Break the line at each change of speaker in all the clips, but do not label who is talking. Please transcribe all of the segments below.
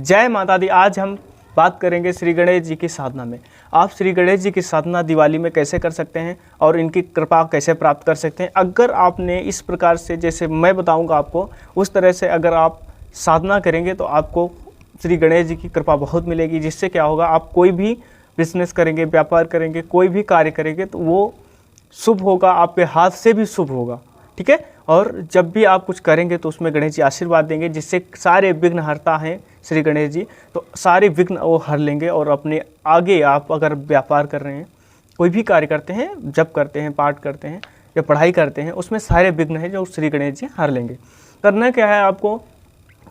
जय माता दी। आज हम बात करेंगे श्री गणेश जी की साधना में। आप श्री गणेश जी की साधना दिवाली में कैसे कर सकते हैं और इनकी कृपा कैसे प्राप्त कर सकते हैं। अगर आपने इस प्रकार से, जैसे मैं बताऊंगा आपको, उस तरह से अगर आप साधना करेंगे तो आपको श्री गणेश जी की कृपा बहुत मिलेगी। जिससे क्या होगा, आप कोई भी बिजनेस करेंगे, व्यापार करेंगे, कोई भी कार्य करेंगे तो वो शुभ होगा, आपके हाथ से भी शुभ होगा। ठीक है। और जब भी आप कुछ करेंगे तो उसमें गणेश जी आशीर्वाद देंगे, जिससे सारे विघ्न हरता हैं श्री गणेश जी, तो सारे विघ्न वो हर लेंगे। और अपने आगे आप अगर व्यापार कर रहे हैं, कोई भी कार्य करते हैं, जप करते हैं, पाठ करते हैं या पढ़ाई करते हैं, उसमें सारे विघ्न हैं जो श्री गणेश जी हर लेंगे। करना क्या है आपको,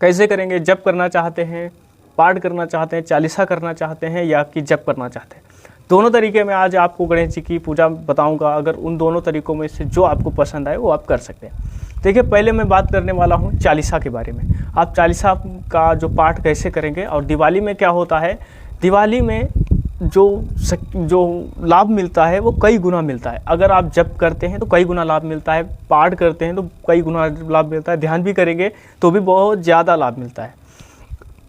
कैसे करेंगे, जप करना चाहते हैं, पाठ करना चाहते हैं, चालीसा करना चाहते हैं या कि जप करना चाहते हैं, दोनों तरीके में आज आपको गणेश जी की पूजा बताऊंगा। अगर उन दोनों तरीकों में से जो आपको पसंद आए वो आप कर सकते हैं। देखिए, पहले मैं बात करने वाला हूँ चालीसा के बारे में। आप चालीसा का जो पाठ कैसे करेंगे और दिवाली में क्या होता है, दिवाली में जो लाभ मिलता है वो कई गुना मिलता है। अगर आप जप करते हैं तो कई गुना लाभ मिलता है, पाठ करते हैं तो कई गुना लाभ मिलता है, ध्यान भी करेंगे तो भी बहुत ज़्यादा लाभ मिलता है।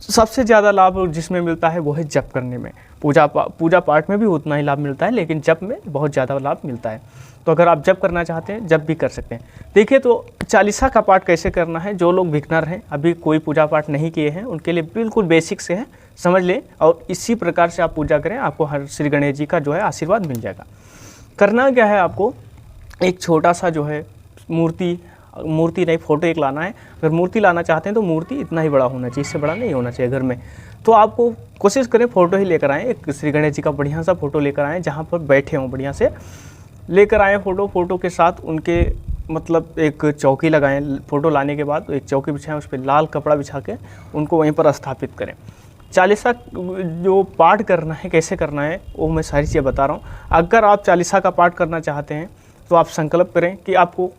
सबसे ज़्यादा लाभ जिसमें मिलता है वो है जप करने में। पूजा पाठ में भी उतना ही लाभ मिलता है, लेकिन जप में बहुत ज़्यादा लाभ मिलता है। तो अगर आप जप करना चाहते हैं, जप भी कर सकते हैं। देखिए, तो चालीसा का पाठ कैसे करना है, जो लोग बिगनर हैं, अभी कोई पूजा पाठ नहीं किए हैं, उनके लिए बिल्कुल बेसिक से है, समझ लें और इसी प्रकार से आप पूजा करें, आपको हर श्री गणेश जी का जो है आशीर्वाद मिल जाएगा। करना क्या है, आपको एक छोटा सा जो है मूर्ति नहीं, फोटो एक लाना है। अगर मूर्ति लाना चाहते हैं तो मूर्ति इतना ही बड़ा होना चाहिए, इससे बड़ा नहीं होना चाहिए घर में। तो आपको कोशिश करें फोटो ही लेकर आएँ, एक श्री गणेश जी का बढ़िया सा फोटो लेकर आएँ, जहाँ पर बैठे हों, बढ़िया से लेकर आएँ फोटो के साथ। उनके मतलब एक चौकी लगाएं, फ़ोटो लाने के बाद एक चौकी बिछाएं, उस पर लाल कपड़ा बिछा के उनको वहीं पर स्थापित करें। चालीसा जो पाठ करना है, कैसे करना है, वो मैं सारी चीज़ें बता रहा हूँ। अगर आप चालीसा का पाठ करना चाहते हैं तो आप संकल्प करें कि आपको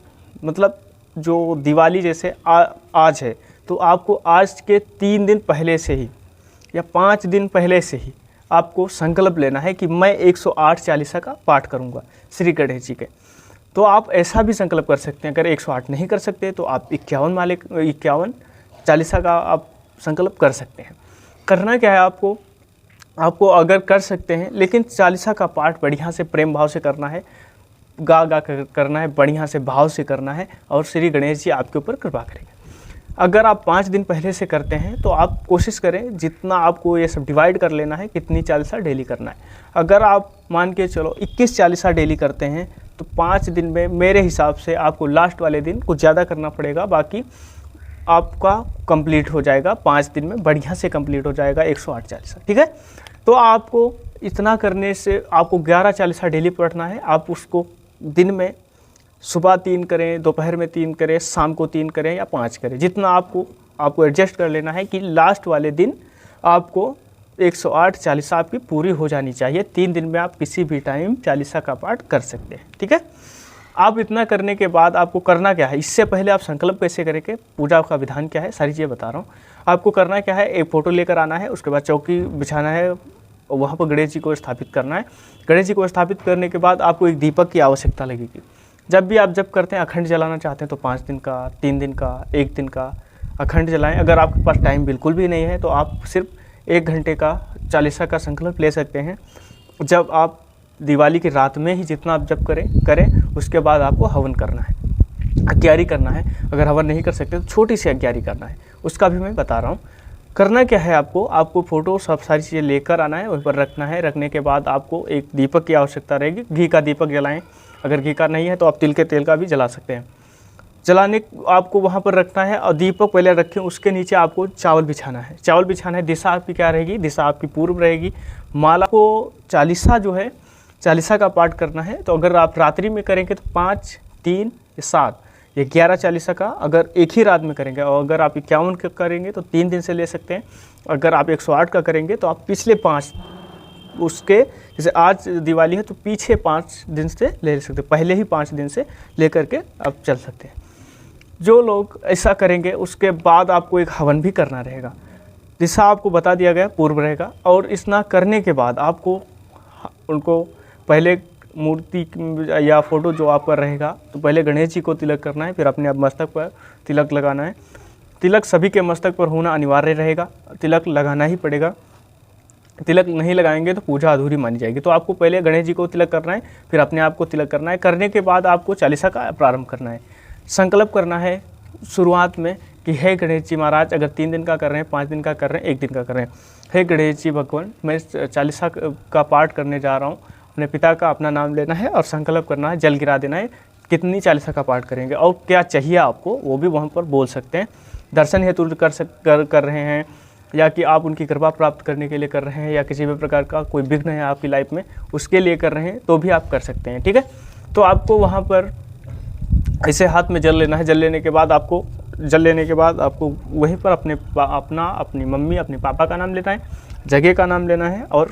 मतलब जो दिवाली जैसे आज है, तो आपको आज के 3 दिन पहले से ही या 5 दिन पहले से ही आपको संकल्प लेना है कि मैं 108 चालीसा का पाठ करूंगा श्री गणेश जी के। तो आप ऐसा भी संकल्प कर सकते हैं। अगर 108 नहीं कर सकते तो आप 51 चालीसा का आप संकल्प कर सकते हैं। करना क्या है, आपको अगर कर सकते हैं, लेकिन चालीसा का पाठ बढ़िया से प्रेम भाव से करना है, गा करना है, बढ़िया से भाव से करना है, और श्री गणेश जी आपके ऊपर कृपा करेंगे। अगर आप 5 दिन पहले से करते हैं तो आप कोशिश करें जितना आपको ये सब डिवाइड कर लेना है, कितनी चालीसा डेली करना है। अगर आप मान के चलो 21 चालीसा डेली करते हैं तो 5 दिन में मेरे हिसाब से आपको लास्ट वाले दिन कुछ ज़्यादा करना पड़ेगा, बाकी आपका कंप्लीट हो जाएगा 5 दिन में, बढ़िया से कंप्लीट हो जाएगा 108 चालीसा। ठीक है। तो आपको इतना करने से आपको 11 चालीसा डेली पढ़ना है। आप उसको दिन में सुबह 3 करें, दोपहर में 3 करें, शाम को 3 करें या 5 करें, जितना आपको एडजस्ट कर लेना है कि लास्ट वाले दिन आपको 108 चालीसा आपकी पूरी हो जानी चाहिए। 3 दिन में आप किसी भी टाइम चालीसा का पाठ कर सकते हैं। ठीक है। आप इतना करने के बाद आपको करना क्या है, इससे पहले आप संकल्प कैसे करेंगे, पूजा का विधान क्या है, सारी चीज़ें बता रहा हूँ। आपको करना क्या है, एक फ़ोटो लेकर आना है, उसके बाद चौकी बिछाना है, वहाँ पर गणेश जी को स्थापित करना है। गणेश जी को स्थापित करने के बाद आपको एक दीपक की आवश्यकता लगेगी। जब भी आप जब करते हैं, अखंड जलाना चाहते हैं तो 5 दिन का, 3 दिन का, 1 दिन का अखंड जलाएं। अगर आपके पास टाइम बिल्कुल भी नहीं है तो आप सिर्फ 1 घंटे का चालीसा का संकल्प ले सकते हैं। जब आप दिवाली की रात में ही जितना आप जब करें, उसके बाद आपको हवन करना है, अग्यारी करना है। अगर हवन नहीं कर सकते तो छोटी सी अग्यारी करना है, उसका भी मैं बता रहा हूँ। करना क्या है, आपको फ़ोटो सब सारी चीज़ें लेकर आना है, वहीं पर रखना है। रखने के बाद आपको एक दीपक की आवश्यकता रहेगी, घी का दीपक जलाएं। अगर घी का नहीं है तो आप तिल के तेल का भी जला सकते हैं। जलाने आपको वहाँ पर रखना है और दीपक पहले रखें, उसके नीचे आपको चावल बिछाना है। चावल बिछाना है, दिशा आपकी क्या रहेगी, दिशा आपकी पूर्व रहेगी। माला को चालीसा जो है, चालीसा का पाठ करना है। तो अगर आप रात्रि में करेंगे तो 5, 3, 7 ये 11 चालीसा का अगर एक ही रात में करेंगे, और अगर आप 51 का करेंगे तो 3 दिन से ले सकते हैं। अगर आप 108 का करेंगे तो आप पिछले 5 उसके, जैसे आज दिवाली है तो पीछे 5 दिन से ले सकते हैं, पहले ही 5 दिन से ले करके आप चल सकते हैं। जो लोग ऐसा करेंगे उसके बाद आपको एक हवन भी करना रहेगा। दिशा आपको बता दिया गया, पूर्व रहेगा। और इतना करने के बाद आपको उनको पहले मूर्ति या फोटो जो आपका रहेगा तो पहले गणेश जी को तिलक करना है, फिर अपने आप मस्तक पर तिलक लगाना है। तिलक सभी के मस्तक पर होना अनिवार्य रहेगा, तिलक लगाना ही पड़ेगा। तिलक नहीं लगाएंगे तो पूजा अधूरी मानी जाएगी। तो आपको पहले गणेश जी को तिलक करना है, फिर अपने आप को तिलक करना है। करने के बाद आपको चालीसा का प्रारंभ करना है। संकल्प करना है शुरुआत में कि हे गणेश जी महाराज, अगर 3 दिन का कर रहे हैं, 5 दिन का कर रहे हैं, 1 दिन का कर रहे हैं, हे गणेश जी भगवान, मैं चालीसा का पाठ करने जा रहा हूँ। अपने पिता का अपना नाम लेना है और संकल्प करना है, जल गिरा देना है, कितनी चालीसा का पाठ करेंगे और क्या चाहिए आपको वो भी वहाँ पर बोल सकते हैं। दर्शन हेतु कर रहे हैं या कि आप उनकी कृपा प्राप्त करने के लिए कर रहे हैं या किसी भी प्रकार का कोई विघ्न है आपकी लाइफ में उसके लिए कर रहे हैं तो भी आप कर सकते हैं। ठीक है, तो आपको वहाँ पर ऐसे हाथ में जल लेना है। जल लेने के बाद आपको वहीं पर अपनी मम्मी अपने पापा का नाम लेना है, जगह का नाम लेना है और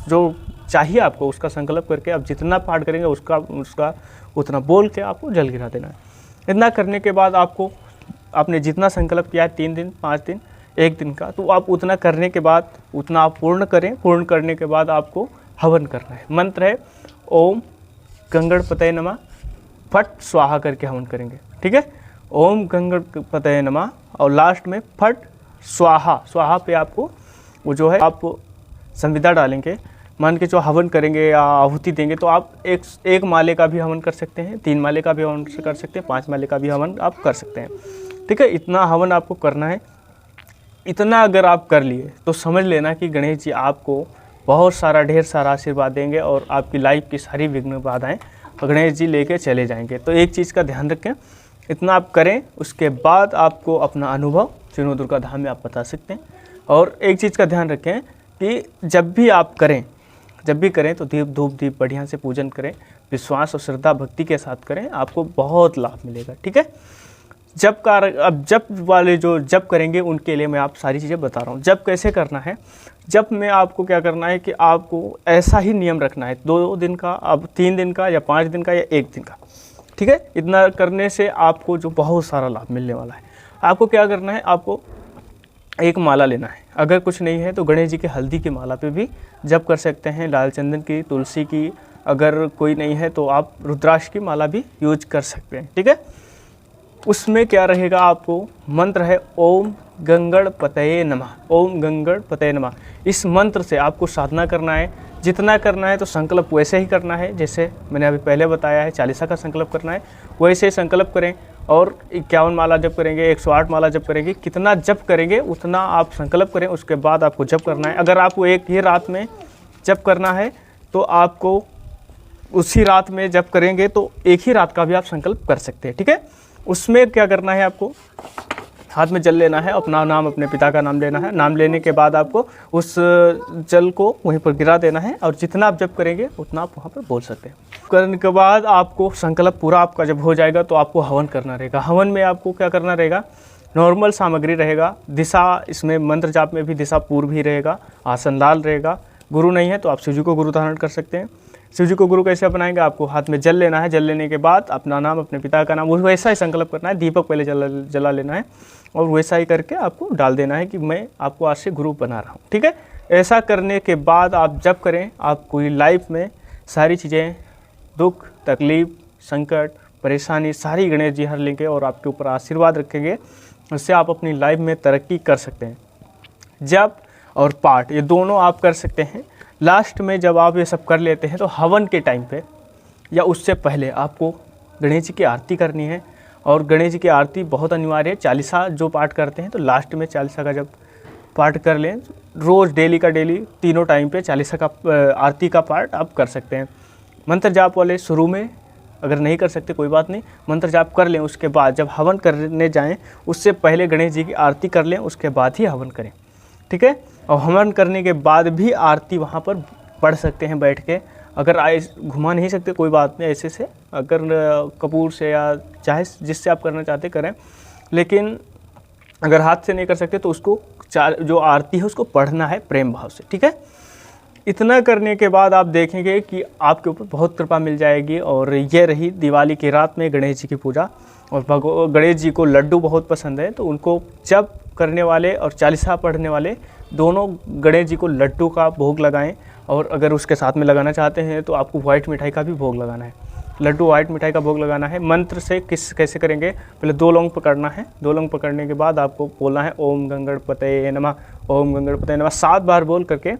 जो चाहिए आपको उसका संकल्प करके आप जितना पाठ करेंगे उसका उतना बोल के आपको जल गिरा देना है। इतना करने के बाद आपने जितना संकल्प किया है 3 दिन 5 दिन 1 दिन का, तो आप उतना करने के बाद उतना आप पूर्ण करें। पूर्ण करने के बाद आपको हवन करना है। मंत्र है ओम गंगणपतये नमः, फट स्वाहा करके हवन करेंगे। ठीक है, ओम गंगणपतये नमः और लास्ट में फट स्वाहा। स्वाहा पे आपको वो जो है आप संविदा डालेंगे। मान के जो हवन करेंगे या आहुति देंगे तो आप एक माले का भी हवन कर सकते हैं, 3 माले का भी हवन कर सकते हैं, 5 माले का भी हवन आप कर सकते हैं। ठीक है, इतना हवन आपको करना है। इतना अगर आप कर लिए तो समझ लेना कि गणेश जी आपको बहुत सारा ढेर सारा आशीर्वाद देंगे और आपकी लाइफ की सारी विघ्न बाधाएं गणेश जी लेके चले जाएंगे। तो एक चीज़ का ध्यान रखें, इतना आप करें, उसके बाद आपको अपना अनुभव चिन्हों दुर्गा धाम में आप बता सकते हैं। और एक चीज़ का ध्यान रखें कि जब भी करें तो धूप दीप बढ़िया से पूजन करें, विश्वास और श्रद्धा भक्ति के साथ करें, आपको बहुत लाभ मिलेगा। ठीक है, जप करेंगे उनके लिए मैं आप सारी चीज़ें बता रहा हूँ। जप कैसे करना है, जप में आपको क्या करना है कि आपको ऐसा ही नियम रखना है 2 दिन का, अब 3 दिन का या 5 दिन का या 1 दिन का। ठीक है, इतना करने से आपको जो बहुत सारा लाभ मिलने वाला है। आपको क्या करना है, आपको एक माला लेना है। अगर कुछ नहीं है तो गणेश जी के हल्दी की माला पे भी जप कर सकते हैं, लाल चंदन की, तुलसी की। अगर कोई नहीं है तो आप रुद्राक्ष की माला भी यूज कर सकते हैं। ठीक है, उसमें क्या रहेगा, आपको मंत्र है ओम गंगणपतये नमः। ओम गंगणपतये नमः, इस मंत्र से आपको साधना करना है। जितना करना है तो संकल्प वैसे ही करना है जैसे मैंने अभी पहले बताया है, चालीसा का संकल्प करना है, वैसे ही संकल्प करें। और 51 माला जप करेंगे, 108 माला जप करेंगे, कितना जप करेंगे उतना आप संकल्प करें, उसके बाद आपको जप करना है। अगर आपको एक ही रात में जप करना है तो आपको उसी रात में जप करेंगे तो एक ही रात का भी आप संकल्प कर सकते हैं। ठीक है, उसमें क्या करना है, आपको हाथ में जल लेना है, अपना नाम अपने पिता का नाम लेना है। नाम लेने के बाद आपको उस जल को वहीं पर गिरा देना है और जितना आप जप करेंगे उतना आप वहाँ पर बोल सकते हैं। करने के बाद आपको संकल्प पूरा आपका जब हो जाएगा तो आपको हवन करना रहेगा। हवन में आपको क्या करना रहेगा, नॉर्मल सामग्री रहेगा। दिशा, इसमें मंत्र जाप में भी दिशा पूर्व ही रहेगा, आसन लाल रहेगा। गुरु नहीं है तो आप शिव जी को गुरु धारण कर सकते हैं। शिव जी को गुरु कैसे अपनाएंगे, आपको हाथ में जल लेना है। जल लेने के बाद अपना नाम अपने पिता का नाम वैसा ही संकल्प करना है। दीपक पहले जला लेना है और वैसा ही करके आपको डाल देना है कि मैं आपको आज से गुरु बना रहा हूँ। ठीक है, ऐसा करने के बाद आप जब करें, आपको लाइफ में सारी चीज़ें, दुख तकलीफ संकट परेशानी सारी गणेश जी हर लेंगे और आपके ऊपर आशीर्वाद रखेंगे। उससे आप अपनी लाइफ में तरक्की कर सकते हैं। जप और पाठ ये दोनों आप कर सकते हैं। लास्ट में जब आप ये सब कर लेते हैं तो हवन के टाइम पे या उससे पहले आपको गणेश जी की आरती करनी है। और गणेश जी की आरती बहुत अनिवार्य है। चालीसा जो पाठ करते हैं तो लास्ट में चालीसा का जब पाठ कर लें, रोज़ डेली का डेली तीनों टाइम पे चालीसा का आरती का पाठ आप कर सकते हैं। मंत्र जाप वाले शुरू में अगर नहीं कर सकते कोई बात नहीं, मंत्र जाप कर लें। उसके बाद जब हवन करने जाएं उससे पहले गणेश जी की आरती कर लें, उसके बाद ही हवन करें। ठीक है, और हवन करने के बाद भी आरती वहाँ पर पढ़ सकते हैं बैठ के। अगर घुमा नहीं सकते कोई बात नहीं, ऐसे से अगर कपूर से या चाहे जिससे आप करना चाहते करें, लेकिन अगर हाथ से नहीं कर सकते तो उसको जो आरती है उसको पढ़ना है प्रेम भाव से। ठीक है, इतना करने के बाद आप देखेंगे कि आपके ऊपर बहुत कृपा मिल जाएगी। और ये रही दिवाली की रात में गणेश जी की पूजा। और गणेश जी को लड्डू बहुत पसंद है तो उनको जप करने वाले और चालीसा पढ़ने वाले दोनों गणेश जी को लड्डू का भोग लगाएं। और अगर उसके साथ में लगाना चाहते हैं तो आपको व्हाइट मिठाई का भी भोग लगाना है। लड्डू व्हाइट मिठाई का भोग लगाना है। मंत्र से कैसे करेंगे, पहले 2 लौंग पकड़ना है। 2 लौंग पकड़ने के बाद आपको बोलना है ओम गंगणपतये नमः, ओम गंगणपतये नमः 7 बार बोल करके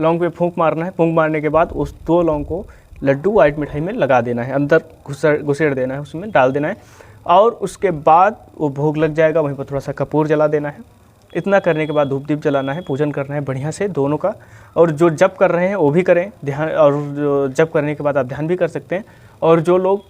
लौंग पे फूंक मारना है। फूंक मारने के बाद उस 2 लौंग को लड्डू व्हाइट मिठाई में लगा देना है, अंदर घुसेड़ देना है, उसमें डाल देना है और उसके बाद वो भोग लग जाएगा। वहीं पर थोड़ा सा कपूर जला देना है। इतना करने के बाद धूप दीप जलाना है, पूजन करना है बढ़िया से दोनों का। और जो जप कर रहे हैं वो भी करें ध्यान, और जो जप करने के बाद आप ध्यान भी कर सकते हैं। और जो लोग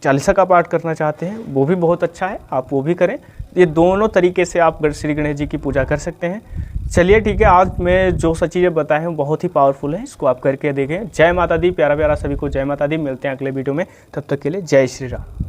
चालीसा का पाठ करना चाहते हैं वो भी बहुत अच्छा है, आप वो भी करें। ये दोनों तरीके से आप श्री गणेश जी की पूजा कर सकते हैं। चलिए ठीक है, आज मैं जो सा चीज़ें बताए हैं बहुत ही पावरफुल है, इसको आप करके देखें। जय माता दी, प्यारा प्यारा सभी को जय माता दी। मिलते हैं अगले वीडियो में, तब तक के लिए जय श्री राम।